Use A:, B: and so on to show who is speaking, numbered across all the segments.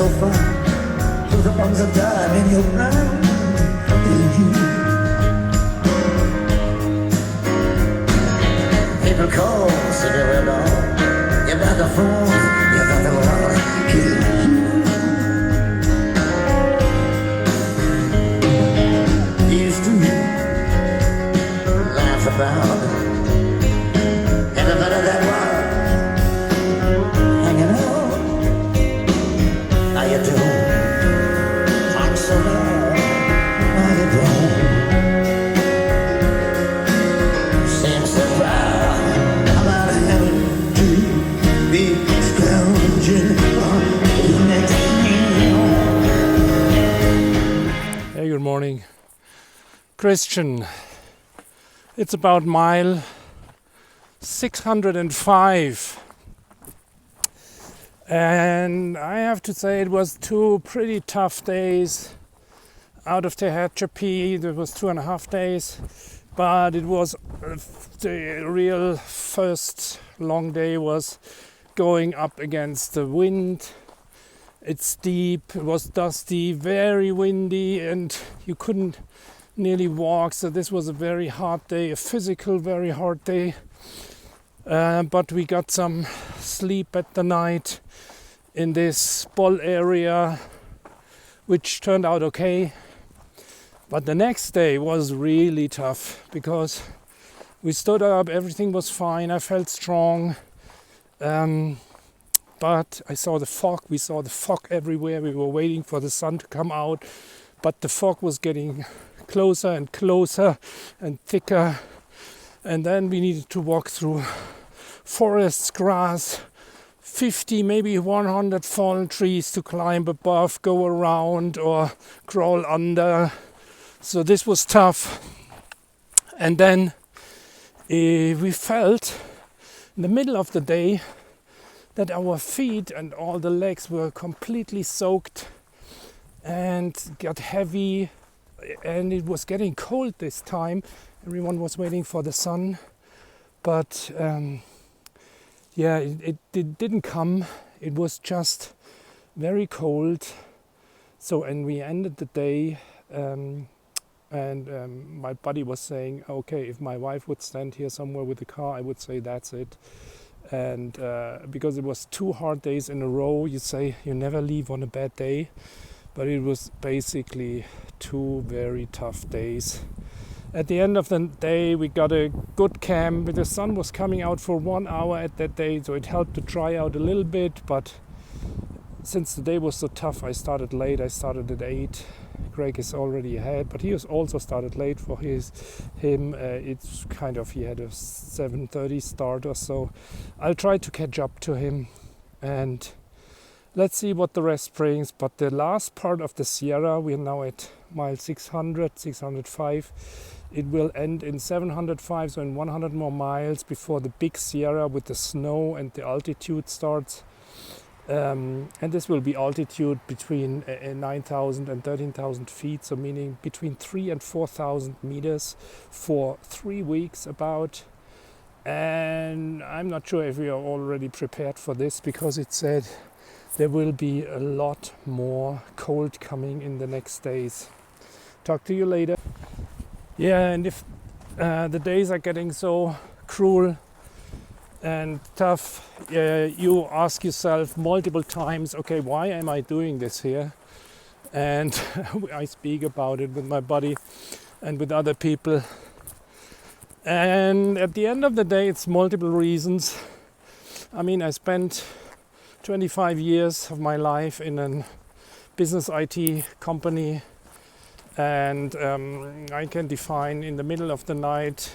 A: so far, through the ones that died in your mind. People call, cigarette on. You got the phone, you got the world. Used to laugh about everybody that was hanging out. How you doing? Talk so loud. How you doing? Seems so proud about having to be scrounging on the next meal.
B: Hey, good morning. Christian, it's about mile 605. And I have to say it was 2 pretty tough days. Out of Tehachapi, there was 2.5 days. But it was the real first long day was going up against the wind. It's steep, it was dusty, very windy, and you couldn't nearly walk. So this was a very hard day, a physical, very hard day. But we got some sleep at the night in this ball area, which turned out okay. But the next day was really tough because we stood up, everything was fine, I felt strong. But I saw the fog, we saw the fog everywhere, we were waiting for the sun to come out, but the fog was getting closer and closer and thicker. And then we needed to walk through forests, grass, 50, maybe 100 fallen trees to climb above, go around or crawl under. So this was tough. And then we felt in the middle of the day that our feet and all the legs were completely soaked and got heavy, and it was getting cold this time. Everyone was waiting for the sun, but it didn't come. It was just very cold. So, and we ended the day, and my buddy was saying, okay, if my wife would stand here somewhere with the car, I would say that's it. And because it was 2 hard days in a row, you say you never leave on a bad day, but it was basically 2 very tough days. At the end of the day, we got a good camp. The sun was coming out for 1 hour at that day, so it helped to dry out a little bit. But since the day was so tough, I started late. I started at 8. Greg is already ahead, but he was also started late for him. It's kind of, he had a 7:30 start or so. I'll try to catch up to him, and let's see what the rest brings. But the last part of the Sierra, we're now at mile 600, 605. It will end in 705, so in 100 more miles before the big Sierra with the snow and the altitude starts. And this will be altitude between 9,000 and 13,000 feet, so meaning between 3,000 and 4,000 meters for 3 weeks about. And I'm not sure if we are already prepared for this, because it said there will be a lot more cold coming in the next days. Talk to you later. Yeah, and if the days are getting so cruel and tough, you ask yourself multiple times, okay, why am I doing this here? And I speak about it with my buddy and with other people. And at the end of the day, it's multiple reasons. I mean, I spent 25 years of my life in a business IT company, and I can define in the middle of the night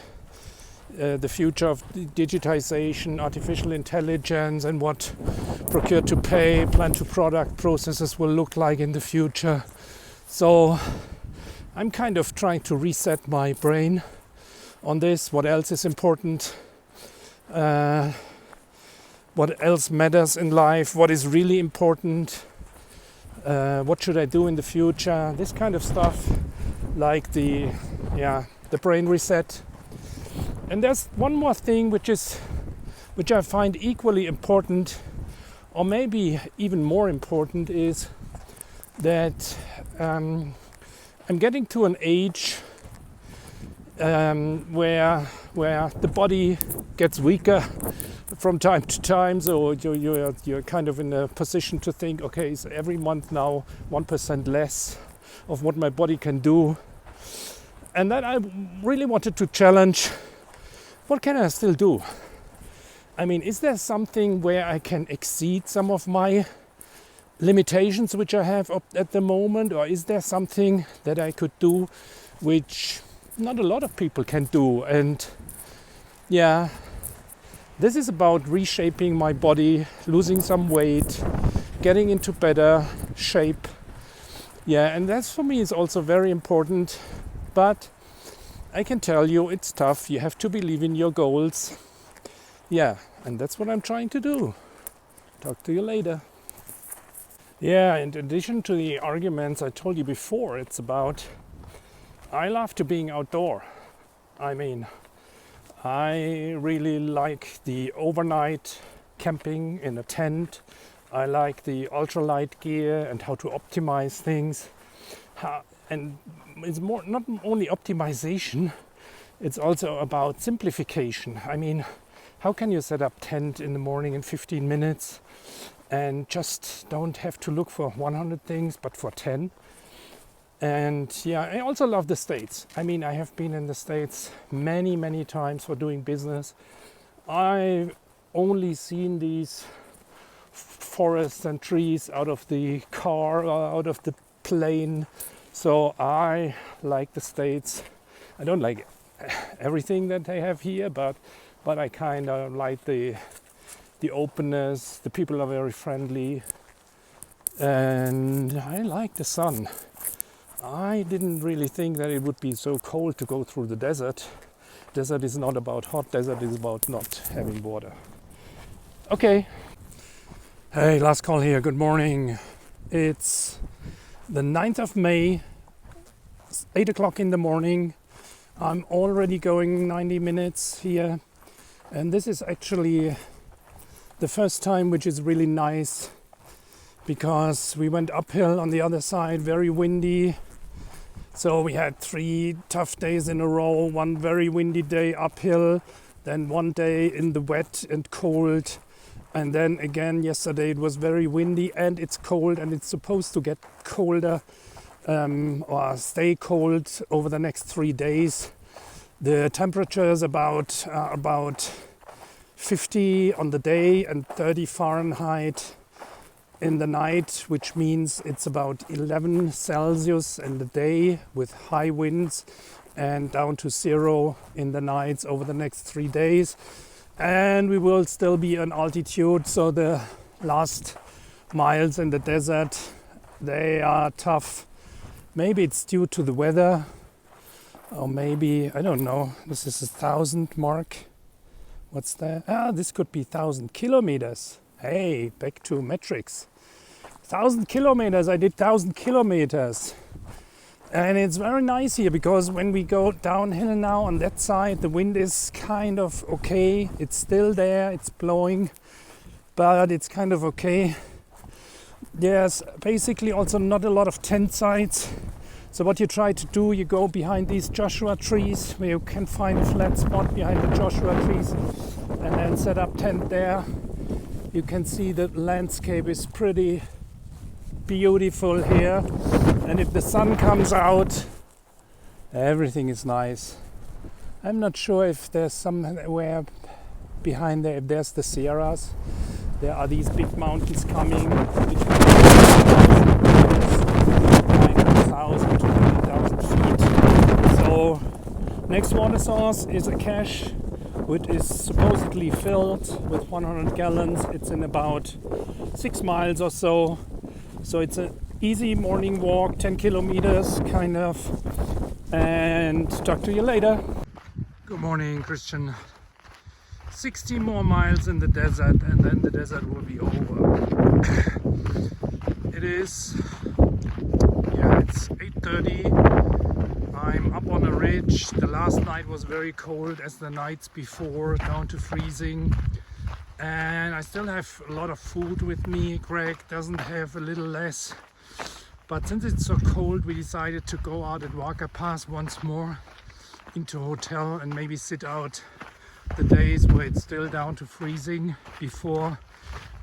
B: the future of digitization, artificial intelligence, and what procure to pay, plan to product processes will look like in the future. So I'm kind of trying to reset my brain on this. What else is important? What else matters in life? What is really important? What should I do in the future? This kind of stuff, like the brain reset. And there's one more thing which I find equally important Or maybe even more important is that I'm getting to an age where the body gets weaker from time to time, so you're kind of in a position to think, okay, so every month now 1% less of what my body can do. And then I really wanted to challenge, what can I still do? I mean, is there something where I can exceed some of my limitations which I have at the moment, or is there something that I could do which not a lot of people can do? And yeah, this is about reshaping my body, losing some weight, getting into better shape. Yeah, and that's for me is also very important. But I can tell you it's tough. You have to believe in your goals. Yeah, and that's what I'm trying to do. Talk to you later. Yeah, in addition to the arguments I told you before, it's about I love to being outdoor. I mean, I really like the overnight camping in a tent. I like the ultralight gear and how to optimize things. And it's more not only optimization, it's also about simplification. I mean, how can you set up tent in the morning in 15 minutes and just don't have to look for 100 things but for 10? And yeah, I also love the States. I mean, I have been in the States many times for doing business. I've only seen these forests and trees out of the car or out of the plane. So I like the States. I don't like everything that they have here, but I kind of like the openness. The people are very friendly, and I like the sun. I didn't really think that it would be so cold to go through the desert. Desert is not about hot, desert is about not having water. Okay. Hey, last call here, good morning. It's the 9th of May, it's 8 o'clock in the morning. I'm already going 90 minutes here. And this is actually the first time, which is really nice, because we went uphill on the other side, very windy. So we had 3 tough days in a row, one very windy day uphill, then one day in the wet and cold. And then again, yesterday it was very windy and it's cold, and it's supposed to get colder or stay cold over the next 3 days. The temperature is about 50 on the day and 30 Fahrenheit in the night, which means it's about 11 Celsius in the day with high winds, and down to 0 in the nights over the next 3 days. And we will still be on altitude, so the last miles in the desert, they are tough. Maybe it's due to the weather, or maybe, I don't know, this is 1,000 mark. What's that? This could be 1,000 kilometers. Hey, back to metrics. 1,000 kilometers, I did 1,000 kilometers. And it's very nice here, because when we go downhill now on that side, the wind is kind of okay. It's still there, it's blowing, but it's kind of okay. There's basically also not a lot of tent sites. So what you try to do, you go behind these Joshua trees, where you can find a flat spot behind the Joshua trees, and then set up tent there. You can see the landscape is pretty beautiful here. And if the sun comes out, everything is nice. I'm not sure if there's somewhere behind there, if there's the Sierras. There are these big mountains coming, between 9,000 to 20,000 feet. So next water source is a cache, which is supposedly filled with 100 gallons. It's in about 6 miles or so. So it's an easy morning walk, 10 kilometers kind of. And talk to you later. Good morning, Christian. 60 more miles in the desert, and then the desert will be over. It is, it's 8:30. I'm up on a ridge. The last night was very cold as the nights before, down to freezing. And I still have a lot of food with me. Greg doesn't have a little less. But since it's so cold, we decided to go out at Walker Pass once more into a hotel and maybe sit out the days where it's still down to freezing before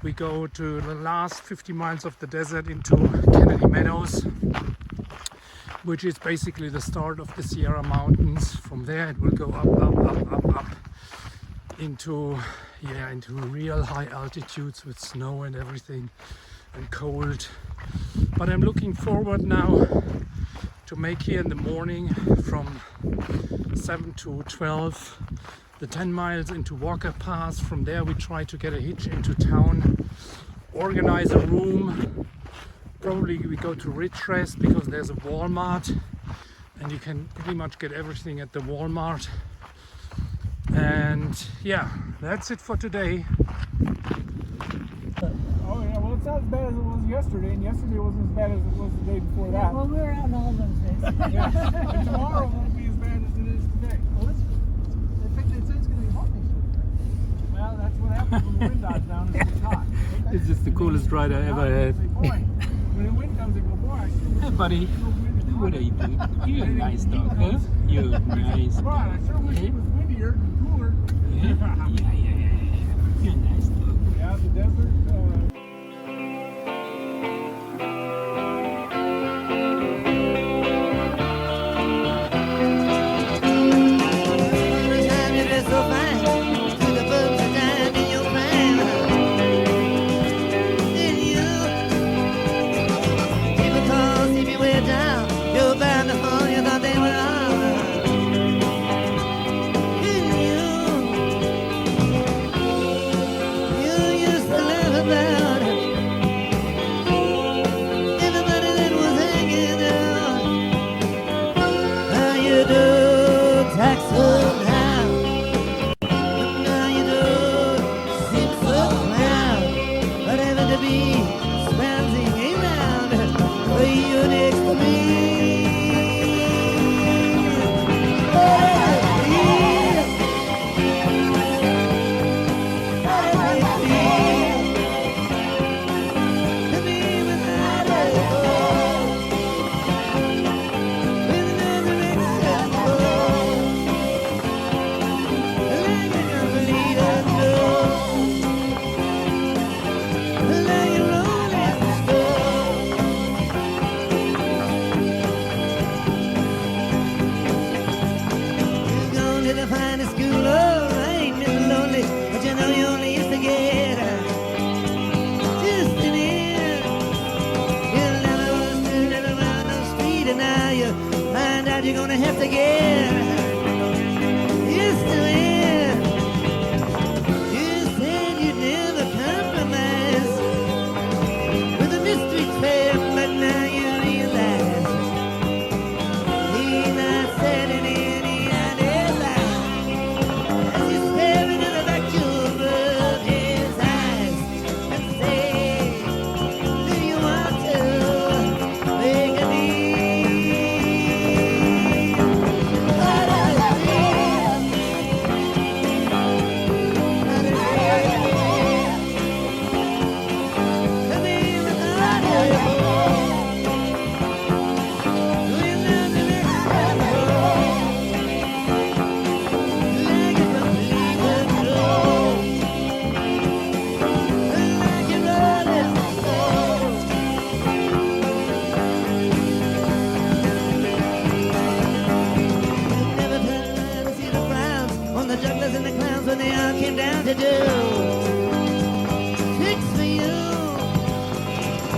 B: we go to the last 50 miles of the desert into Kennedy Meadows, which is basically the start of the Sierra Mountains. From there it will go up into real high altitudes with snow and everything and cold. But I'm looking forward now to make here in the morning from 7 to 12 the 10 miles into Walker Pass. From there we try to get a hitch into town, organize a room. Probably we go to Ridgecrest because there's a Walmart and you can pretty much get everything at the Walmart. And yeah, that's it for today.
C: Oh yeah, well it's not as bad as it was yesterday, and yesterday wasn't as bad as it was the day before that.
D: Well, we were out on all those days.
C: Yeah, and tomorrow won't be as bad as it is today.
D: Well, they say it's going to be hot this week.
C: Well, that's what happens when the wind dies down and it's hot. Okay?
B: It's just the coolest ride I ever had.
C: Boy, when the wind comes, they go, boy, I sure wish
B: Hey buddy, what are you doing? You're a nice dog, huh? You're nice
C: Boy, I
B: dog.
C: sure wish it was windier and cooler.
B: Yeah. You're a nice dog.
C: Yeah, the desert.
A: Every time you dress so fine, to the books are down in your prime. Then you, people call, see me way down. You're bound to fall, you thought they were on. Then you used to laugh about it. Everybody that was hanging out. How you do, taxi now. Now you don't seem so proud, but having to be spanzing around for you next to me. You're gonna have to get used to it. You said you'd never compromise with a mystery fam, but now you realize he's not setting any idea lies. As you stare into the vacuum of his eyes and say, do you want to make a deal?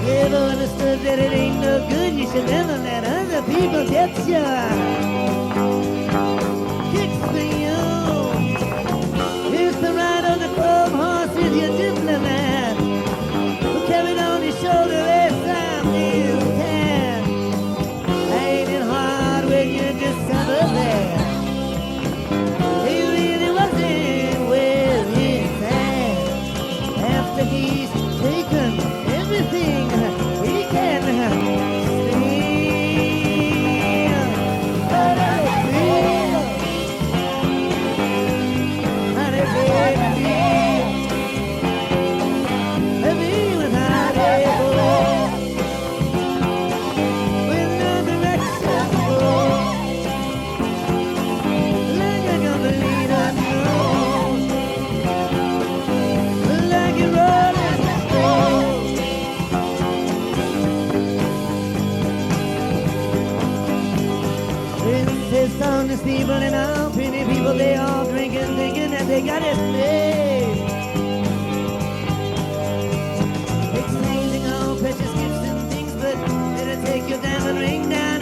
A: Never understood that it ain't no good. You should never let other people get you. Kicks for you. Used to ride on the chrome horse with your diplomat, who carried on his shoulder every time you can. Ain't it hard when you discover that he really wasn't with his hand after he's taken everything he can steal. Princess on the steeple and all pretty people, they all drinking, thinking that they got it made. Exchanging all precious gifts and things, but it'll take your diamond ring down